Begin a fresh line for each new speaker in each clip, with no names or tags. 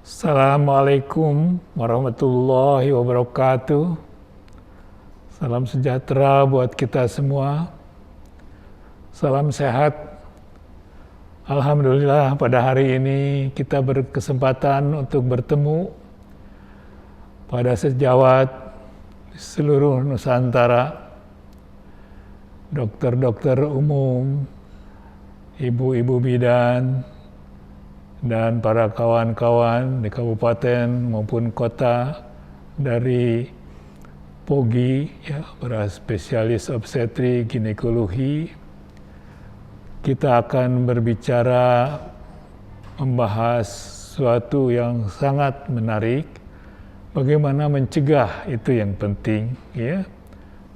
Assalamualaikum warahmatullahi wabarakatuh. Salam sejahtera buat kita semua. Salam sehat. Alhamdulillah pada hari ini kita berkesempatan untuk bertemu pada sejawat di seluruh Nusantara. Dokter-dokter umum, ibu-ibu bidan, dan para kawan-kawan di kabupaten maupun kota dari POGI, ya, para spesialis obstetri ginekologi. Kita akan berbicara membahas sesuatu yang sangat menarik, bagaimana mencegah itu yang penting, ya.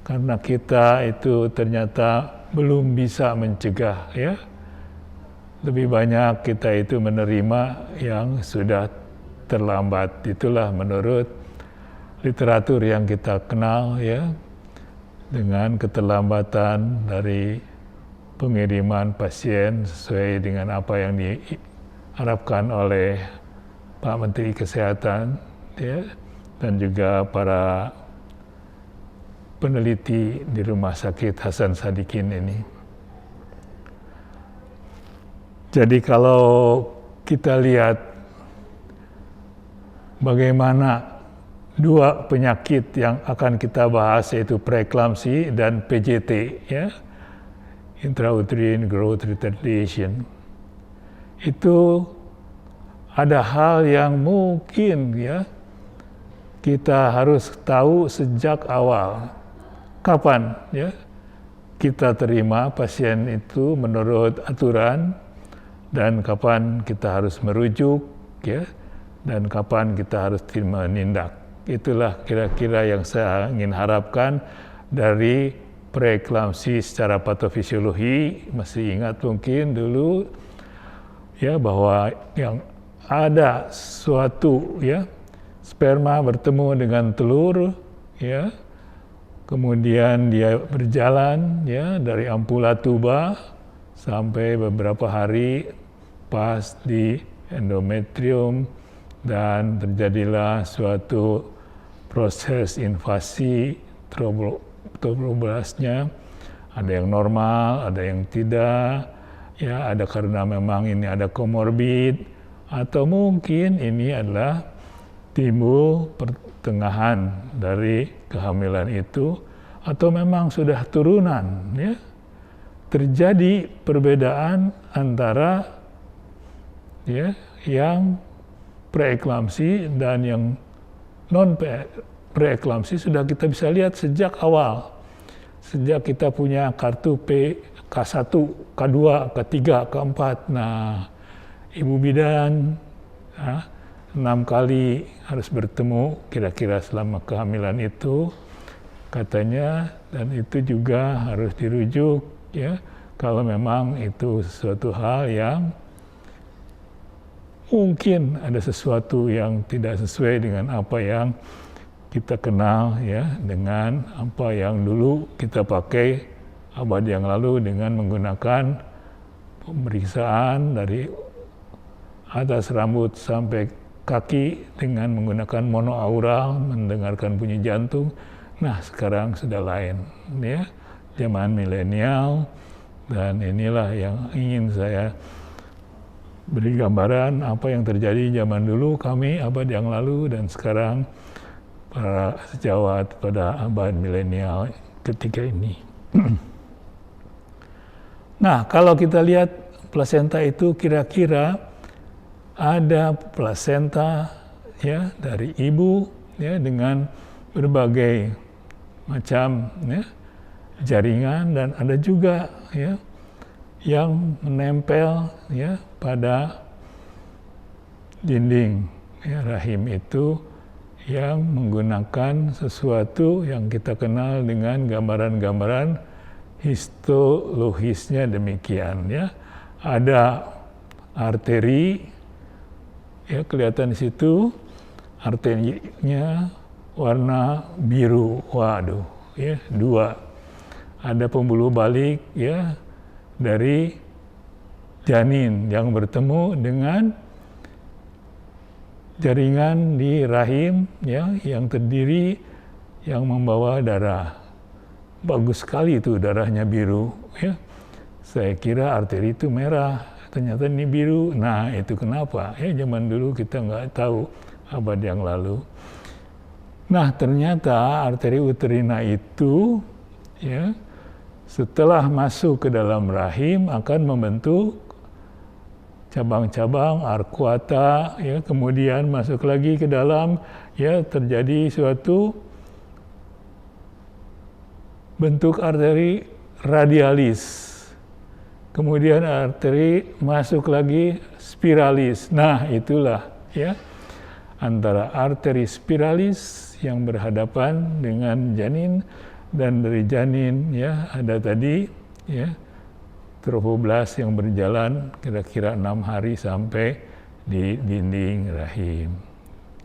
Karena kita itu ternyata belum bisa mencegah, ya. Lebih banyak kita itu menerima yang sudah terlambat. Itulah menurut literatur yang kita kenal, ya, dengan keterlambatan dari pengiriman pasien sesuai dengan apa yang diharapkan oleh Pak Menteri Kesehatan, ya, dan juga para peneliti di Rumah Sakit Hasan Sadikin ini. Jadi kalau kita lihat bagaimana dua penyakit yang akan kita bahas, yaitu preeklamsi dan PJT, ya, intrauterine growth retardation, itu ada hal yang mungkin, ya, kita harus tahu sejak awal. Kapan, ya, kita terima pasien itu menurut aturan, dan kapan kita harus merujuk, ya, dan kapan kita harus menindak. Itulah kira-kira yang saya ingin harapkan dari preeklamsi secara patofisiologi. Masih ingat mungkin dulu, ya, bahwa yang ada suatu, ya, sperma bertemu dengan telur, ya, kemudian dia berjalan, ya, dari ampula tuba sampai beberapa hari pas di endometrium, dan terjadilah suatu proses invasi tromboblasnya. Ada yang normal, ada yang tidak, ya, ada karena memang ini ada komorbid, atau mungkin ini adalah timbul pertengahan dari kehamilan itu, atau memang sudah turunan, ya. Terjadi perbedaan antara, ya, yang preeklamsi dan yang non preeklamsi sudah kita bisa lihat sejak awal. Sejak kita punya kartu K1, K2, K3, K4. Nah, ibu bidan, ya, 6 kali harus bertemu kira-kira selama kehamilan itu katanya, dan itu juga harus dirujuk, ya, kalau memang itu sesuatu hal yang mungkin ada sesuatu yang tidak sesuai dengan apa yang kita kenal, ya, dengan apa yang dulu kita pakai abad yang lalu dengan menggunakan pemeriksaan dari atas rambut sampai kaki dengan menggunakan monoaural, mendengarkan bunyi jantung. Nah, sekarang sudah lain, ya, zaman milenial, dan inilah yang ingin saya beri gambaran apa yang terjadi zaman dulu kami abad yang lalu dan sekarang para sejawat pada abad milenial ketika ini. Nah, kalau kita lihat plasenta itu kira-kira ada plasenta, ya, dari ibu, ya, dengan berbagai macam, ya, jaringan, dan ada juga, ya, yang menempel, ya, pada dinding, ya, rahim itu, yang menggunakan sesuatu yang kita kenal dengan gambaran-gambaran histologisnya demikian, ya. Ada arteri, ya, kelihatan di situ, arterinya warna biru, waduh, ya, 2. Ada pembuluh balik, ya, dari janin yang bertemu dengan jaringan di rahim ya yang terdiri yang membawa darah. Bagus sekali itu darahnya biru ya. Saya kira arteri itu merah, ternyata ini biru. Nah, itu kenapa? Ya zaman dulu kita nggak tahu, abad yang lalu. Nah, ternyata arteri uterina itu ya setelah masuk ke dalam rahim akan membentuk cabang-cabang arcuata ya, kemudian masuk lagi ke dalam ya terjadi suatu bentuk arteri radialis. Kemudian arteri masuk lagi spiralis. Nah, itulah ya antara arteri spiralis yang berhadapan dengan janin dan dari janin ya ada tadi ya trofoblast yang berjalan kira-kira 6 hari sampai di dinding rahim.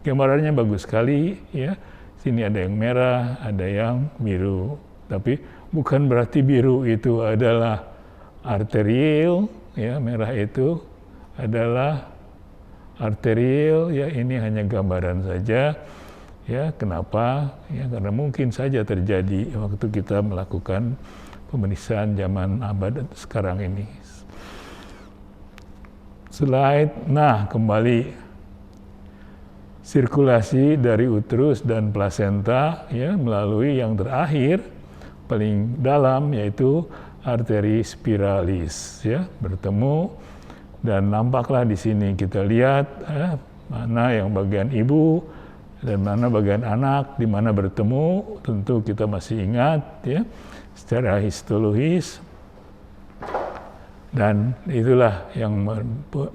Gambarannya bagus sekali ya. Sini ada yang merah, ada yang biru. Tapi bukan berarti biru itu adalah arterial, ya merah itu adalah arterial, ya ini hanya gambaran saja, ya kenapa? Ya karena mungkin saja terjadi waktu kita melakukan pemeriksaan zaman abad sekarang ini. Slide, nah kembali sirkulasi dari uterus dan plasenta ya melalui yang terakhir paling dalam yaitu arteri spiralis ya bertemu dan nampaklah di sini kita lihat mana yang bagian ibu dan mana bagian anak di mana bertemu, tentu kita masih ingat ya secara histologis, dan itulah yang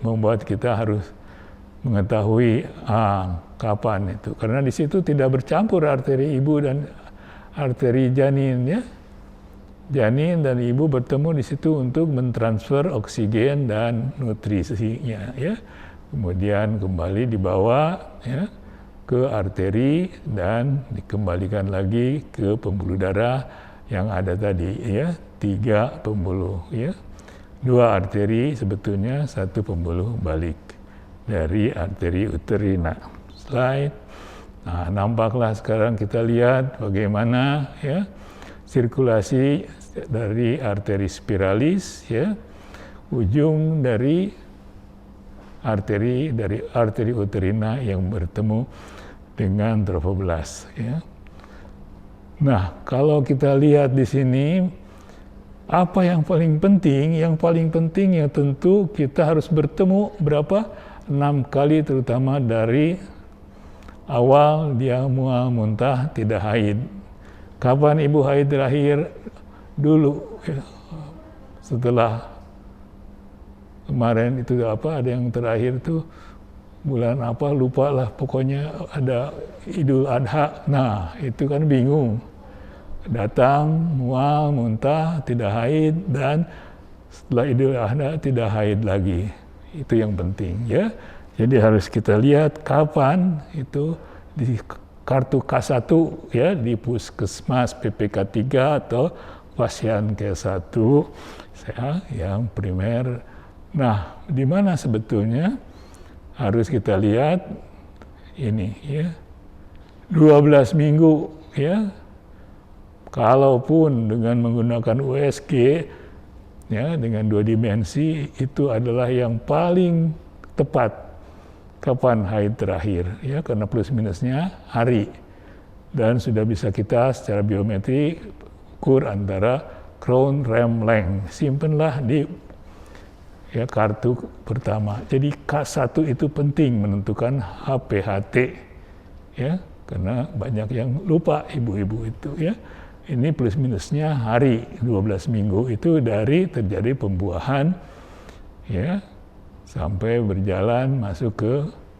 membuat kita harus mengetahui kapan itu, karena di situ tidak bercampur arteri ibu dan arteri janin ya. Janin dan ibu bertemu di situ untuk mentransfer oksigen dan nutrisinya ya. Kemudian kembali dibawa ya ke arteri dan dikembalikan lagi ke pembuluh darah yang ada tadi ya, 3 pembuluh ya. 2 arteri sebetulnya, 1 pembuluh balik dari arteri uterina. Slide. Nah, nampaklah sekarang kita lihat bagaimana ya sirkulasi dari arteri spiralis ya, ujung dari arteri uterina yang bertemu dengan trofoblast ya. Nah, kalau kita lihat di sini apa yang paling penting? Yang paling penting ya tentu kita harus bertemu berapa? 6 kali, terutama dari awal dia mual, muntah, tidak haid. Kapan ibu haid terakhir? Dulu ya. Setelah kemarin itu apa, ada yang terakhir tuh bulan apa, lupa lah, pokoknya ada Idul Adha. Nah, itu kan bingung. Datang, mual, muntah, tidak haid, dan setelah Idul Adha tidak haid lagi. Itu yang penting ya. Jadi harus kita lihat kapan itu di kartu K1 ya, di puskesmas PPK 3 atau pasien K1 ya, yang primer. Nah, di mana sebetulnya harus kita lihat ini ya. 12 minggu ya. Kalaupun dengan menggunakan USG ya dengan 2 dimensi itu adalah yang paling tepat kapan haid terakhir ya, karena plus minusnya hari, dan sudah bisa kita secara biometri ukur antara crown, rem, length. Simpenlah di ya kartu pertama. Jadi K1 itu penting menentukan HPHT ya, karena banyak yang lupa ibu-ibu itu ya. Ini plus minusnya hari, 12 minggu itu dari terjadi pembuahan ya sampai berjalan masuk ke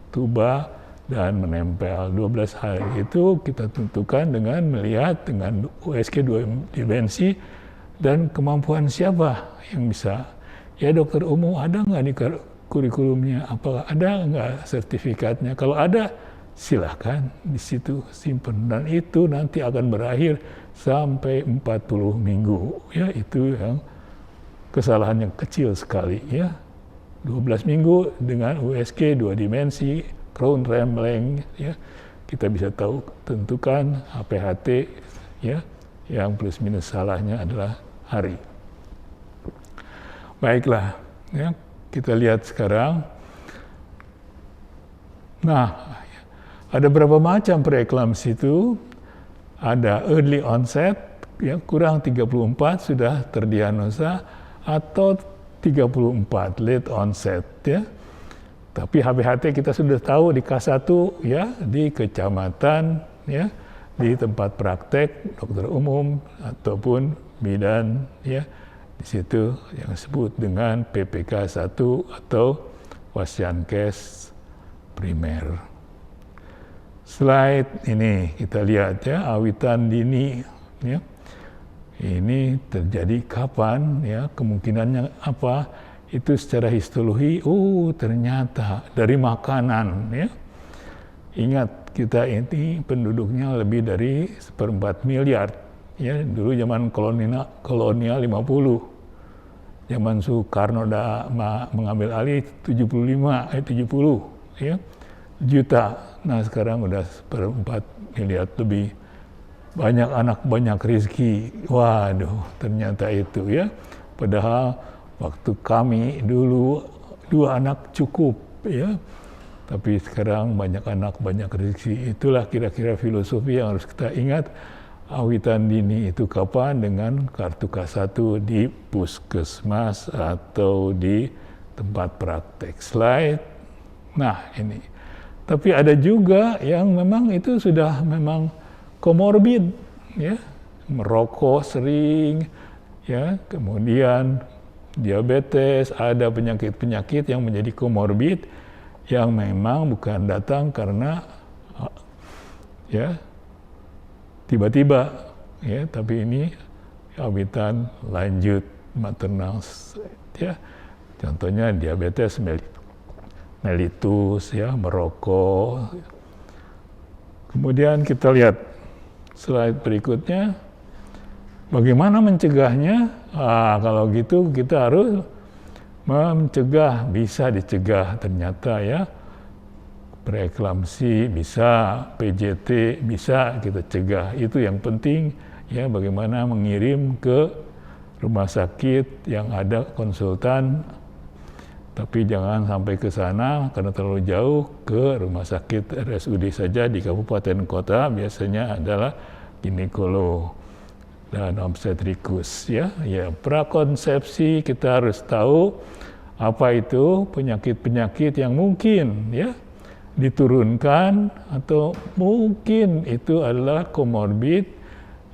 tuba dan menempel. 12 hari itu kita tentukan dengan melihat dengan USG 2 dimensi dan kemampuan siapa yang bisa. Ya dokter umum ada nggak di kurikulumnya? Apakah ada nggak sertifikatnya? Kalau ada, silahkan di situ simpan, dan itu nanti akan berakhir sampai 40 minggu. Ya itu yang kesalahan yang kecil sekali ya. 12 minggu dengan USG 2 dimensi crown rambling, ya kita bisa tahu tentukan HPHT, ya yang plus minus salahnya adalah hari. Baiklah, ya kita lihat sekarang. Nah, ada berapa macam preeklamsi itu? Ada early onset, ya kurang 34 sudah terdiagnosa, atau 34 late onset, ya. Tapi HPHT kita sudah tahu di K1, ya, di kecamatan, ya, di tempat praktek dokter umum ataupun bidan, ya. Di situ yang disebut dengan PPK 1 atau Pasienkes primer. Slide ini kita lihat, ya, awitan dini, ya. Ini terjadi kapan, ya, kemungkinannya apa? Itu secara histologi, ternyata dari makanan, ya. Ingat, kita ini penduduknya lebih dari 1/4 miliar, ya. Dulu zaman kolonial 50, zaman Soekarno mengambil alih 70 ya, juta. Nah sekarang udah 1/4 miliar lebih. Banyak anak, banyak rezeki. Waduh, ternyata itu, ya. Padahal waktu kami dulu 2 anak cukup, ya. Tapi sekarang banyak anak, banyak rezeki. Itulah kira-kira filosofi yang harus kita ingat. Awitan dini itu kapan? Dengan kartu K1 di puskesmas atau di tempat praktek. Slide. Nah ini. Tapi ada juga yang memang itu sudah memang komorbid, ya, merokok sering, ya, kemudian diabetes, ada penyakit-penyakit yang menjadi komorbid yang memang bukan datang karena, ya, tiba-tiba, ya, tapi ini awitan lanjut maternal, ya, contohnya diabetes mellitus, ya, merokok. Kemudian kita lihat slide berikutnya, bagaimana mencegahnya? Kalau gitu kita harus mencegah, bisa dicegah ternyata, ya. Preeklamsi bisa, PJT bisa kita cegah. Itu yang penting, ya, bagaimana mengirim ke rumah sakit yang ada konsultan, tapi jangan sampai ke sana karena terlalu jauh, ke rumah sakit RSUD saja di kabupaten kota biasanya adalah ginekolog dan obstetrikus, ya. Ya, prakonsepsi kita harus tahu apa itu penyakit-penyakit yang mungkin, ya, diturunkan atau mungkin itu adalah komorbid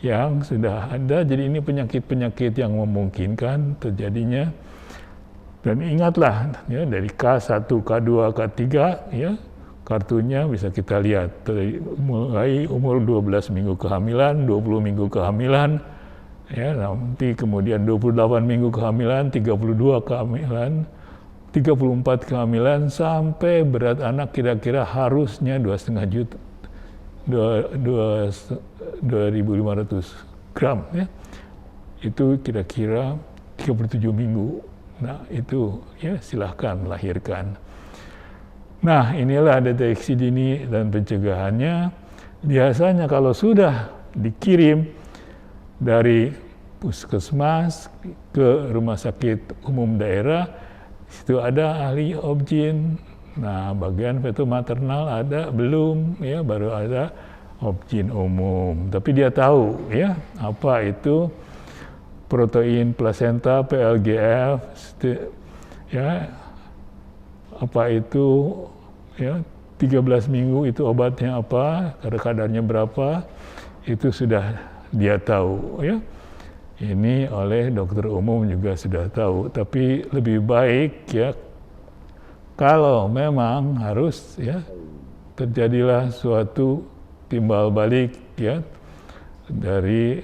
yang sudah ada. Jadi ini penyakit-penyakit yang memungkinkan terjadinya. Dan ingatlah, ya, dari K1, K2, K3, ya, kartunya bisa kita lihat dari mulai umur 12 minggu kehamilan, 20 minggu kehamilan, ya, nanti kemudian 28 minggu kehamilan, 32 kehamilan, 34 kehamilan, sampai berat anak kira-kira harusnya 2,5 juta, 2.500 gram, ya. Itu kira-kira 37 minggu. Nah itu, ya, silahkan melahirkan. Nah inilah deteksi dini dan pencegahannya. Biasanya kalau sudah dikirim dari puskesmas ke rumah sakit umum daerah, situ ada ahli obgyn. Nah bagian feto maternal ada belum, ya, baru ada obgyn umum. Tapi dia tahu, ya, apa itu protein plasenta, PLGF, ya, apa itu, ya, 13 minggu itu obatnya apa, kadarnya berapa, itu sudah dia tahu, ya. Ini oleh dokter umum juga sudah tahu, tapi lebih baik, ya, kalau memang harus, ya, terjadilah suatu timbal balik, ya, dari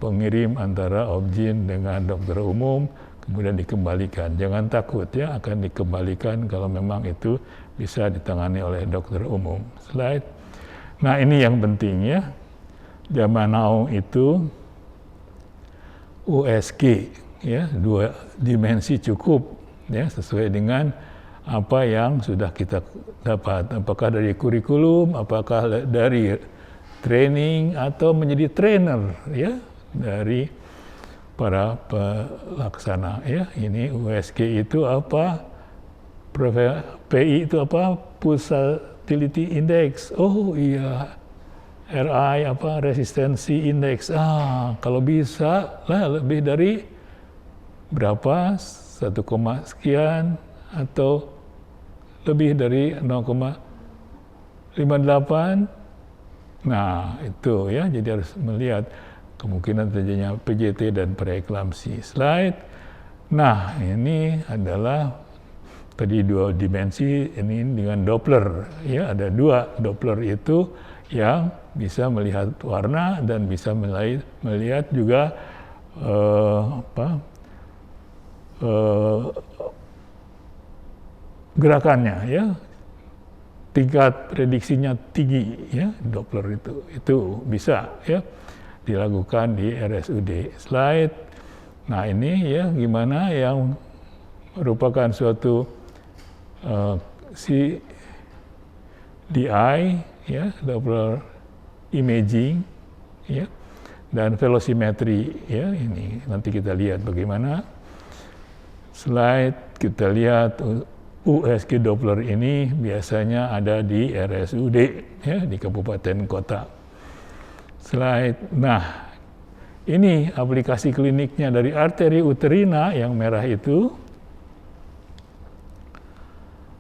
pengirim antara obgyn dengan dokter umum, kemudian dikembalikan. Jangan takut, ya, akan dikembalikan kalau memang itu bisa ditangani oleh dokter umum. Slide. Nah ini yang penting, ya. Zaman now itu USG, ya, 2 dimensi cukup, ya, sesuai dengan apa yang sudah kita dapat, apakah dari kurikulum, apakah dari training atau menjadi trainer ya dari para pelaksana ya. Ini USG itu apa? PI itu apa? Pulsatility Index. Oh iya. RI apa? Resistency Index. Kalau bisa lah lebih dari berapa? 1, sekian atau lebih dari 0,58. Nah, itu ya. Jadi harus melihat kemungkinan terjadinya PJT dan preeklamsi. Slide. Nah, ini adalah tadi 2 dimensi, ini dengan Doppler ya, ada 2 Doppler itu yang bisa melihat warna dan bisa melihat juga gerakannya ya, tingkat prediksinya tinggi ya, Doppler itu bisa ya dilakukan di RSUD. Slide. Nah ini ya gimana yang merupakan suatu CDI ya, Doppler imaging ya, dan velocimetry ya. Ini nanti kita lihat bagaimana. Slide. Kita lihat USG Doppler ini biasanya ada di RSUD ya, di kabupaten kota. Slide. Nah, ini aplikasi kliniknya dari arteri uterina yang merah itu.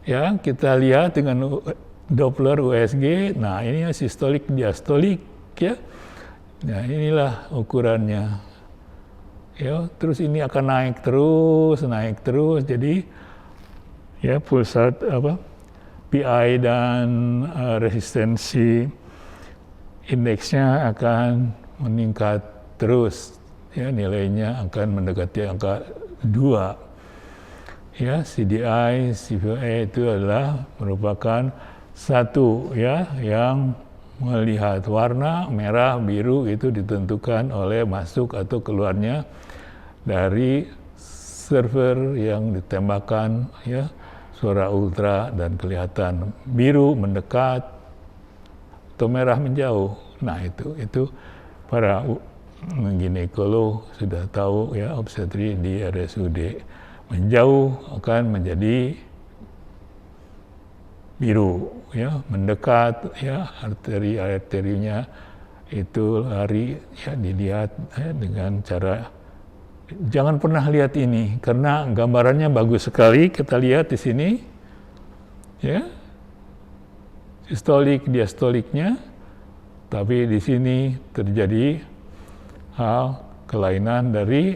Ya, kita lihat dengan Doppler USG. Nah, ini sistolik diastolik ya. Nah, inilah ukurannya. Ya, terus ini akan naik terus. Jadi ya pulsat PI dan resistensi indeksnya akan meningkat terus. Ya, nilainya akan mendekati angka 2. Ya, CDI, CVA itu adalah merupakan satu ya yang melihat warna merah, biru itu ditentukan oleh masuk atau keluarnya dari server yang ditembakkan ya, suara ultra dan kelihatan biru mendekat atau merah menjauh. Nah, itu para ginekolog sudah tahu ya, obstetri di RSUD. Menjauh akan menjadi biru ya, mendekat ya, arterinya itu lari ya, dilihat ya, dengan cara jangan pernah lihat ini karena gambarannya bagus sekali. Kita lihat di sini ya, sistolik diastoliknya, tapi di sini terjadi hal kelainan dari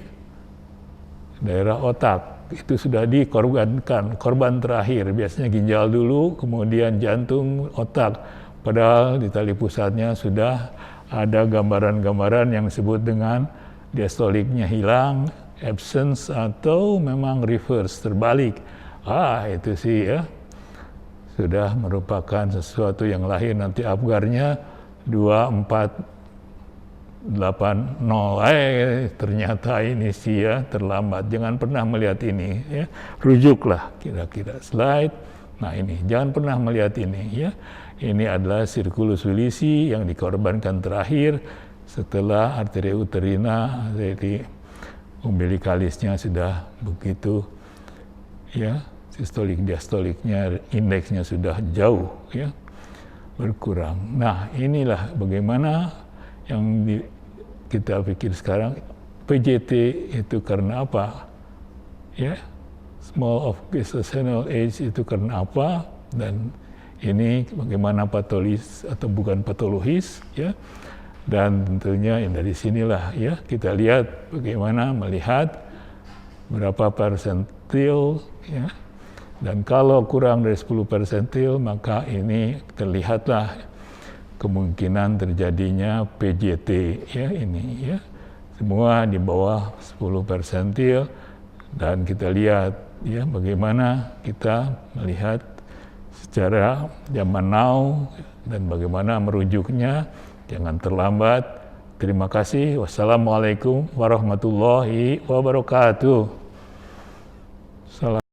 daerah otak. Itu sudah dikorbankan, korban terakhir biasanya ginjal dulu, kemudian jantung, otak. Padahal di tali pusatnya sudah ada gambaran-gambaran yang disebut dengan diastoliknya hilang, absence, atau memang reverse, terbalik. Itu sih ya sudah merupakan sesuatu yang lahir. Nanti Apgarnya 2480, ternyata ini sih ya terlambat. Jangan pernah melihat ini ya, rujuklah kira-kira. Slide. Nah ini jangan pernah melihat ini ya. Ini adalah sirkulus wilisi yang dikorbankan terakhir setelah arteri uterina, arteri umbilikalisnya sudah begitu ya, sistolik diastoliknya, indeksnya sudah jauh ya berkurang. Nah inilah bagaimana yang kita pikir sekarang, PJT itu karena apa? Ya, small of gestational age itu karena apa? Dan ini bagaimana patologis atau bukan patologis ya? Dan tentunya dari sinilah ya kita lihat bagaimana melihat berapa persentil ya. Dan kalau kurang dari 10 persentil maka ini terlihatlah kemungkinan terjadinya PJT ya, ini ya, semua di bawah 10 persentil. Dan kita lihat ya bagaimana kita melihat secara zaman now dan bagaimana merujuknya. Jangan terlambat. Terima kasih. Wassalamualaikum warahmatullahi wabarakatuh. Salam.